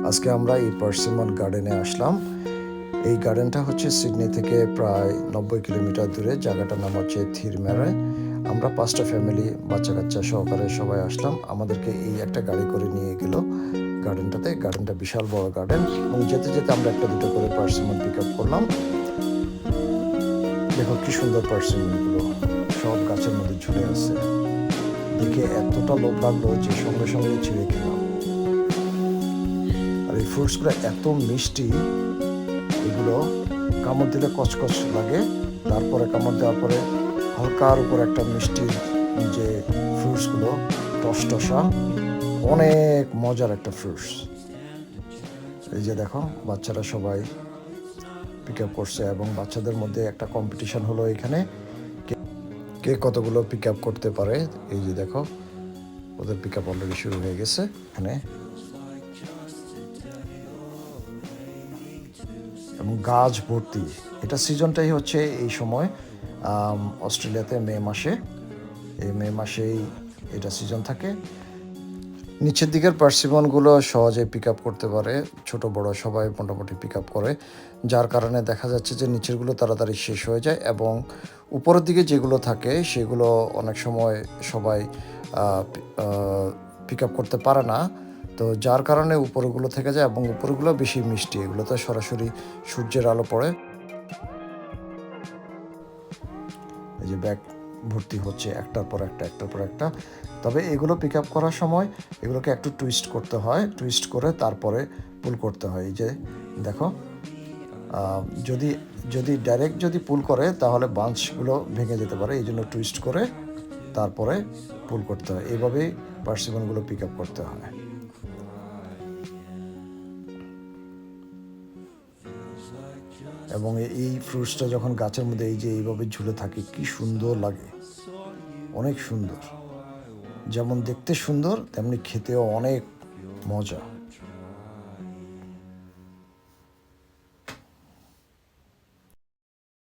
আজকে আমরা এই পার্সিমন গার্ডেনে আসলাম। এই গার্ডেনটা হচ্ছে সিডনি থেকে প্রায় 90 কিলোমিটার দূরে। জায়গাটার নাম হচ্ছে থিরমেরে। আমরা 5টা ফ্যামিলি বাচ্চা কাচ্চা সহকারে সবাই আসলাম। আমাদেরকে এই একটা গাড়ি করে নিয়ে গেল গার্ডেনটাতে। গার্ডেনটা বিশাল বড় গার্ডেন এবং যেতে যেতে আমরা একটা দুটো করে পার্সিমন পিক আপ করলাম। দেখো কি সুন্দর পার্সিমনগুলো সব গাছের মধ্যে ঝুলে আছে। দেখে এতটা লোভ লাগলো যে সঙ্গে সঙ্গে ছিঁড়ে খেলাম। আর এই ফ্রুটসগুলো এত মিষ্টি, এগুলো কামড় দিলে কচকচ লাগে, তারপরে কামড় দেওয়ার পরে হালকার উপর একটা মিষ্টির যে ফ্রুটসগুলো টসটসা, অনেক মজার একটা ফ্রুটস। এই যে দেখো বাচ্চারা সবাই পিক আপ করছে এবং বাচ্চাদের মধ্যে একটা কম্পিটিশন হলো এখানে, কে কতগুলো পিক আপ করতে পারে। এই যে দেখো ওদের পিক আপ অলরেডি শুরু হয়ে গেছে এখানে। এবং গাছ ভর্তি। এটা সিজনটাই হচ্ছে এই সময় অস্ট্রেলিয়াতে মে মাসে, এই মে মাসেই এটা সিজন থাকে। নিচের দিকের পার্সিমনগুলো সহজে পিক আপ করতে পারে, ছোট বড় সবাই মোটামুটি পিক আপ করে, যার কারণে দেখা যাচ্ছে যে নিচেরগুলো তাড়াতাড়ি শেষ হয়ে যায় এবং উপরের দিকে যেগুলো থাকে সেগুলো অনেক সময় সবাই পিক আপ করতে পারে না। তো যার কারণে উপরগুলো থেকে যায় এবং উপরগুলো বেশি মিষ্টি, এগুলোতে সরাসরি সূর্যের আলো পড়ে। এই যে ব্যাগ ভর্তি হচ্ছে একটার পর একটা একটার পর একটা। তবে এগুলো পিক আপ করার সময় এগুলোকে একটু টুইস্ট করতে হয়, টুইস্ট করে তারপরে পুল করতে হয়। এই যে দেখো যদি যদি ডাইরেক্ট যদি পুল করে তাহলে বাঞ্চগুলো ভেঙে যেতে পারে, এই জন্য টুইস্ট করে তারপরে পুল করতে হয়। এইভাবেই পার্সিমনগুলো পিক আপ করতে হয়। এবং এই ফ্রুটসটা যখন গাছের মধ্যে এই যে এইভাবে ঝুলে থাকে কি সুন্দর লাগে, অনেক সুন্দর। যেমন দেখতে সুন্দর তেমনি খেতেও অনেক মজা।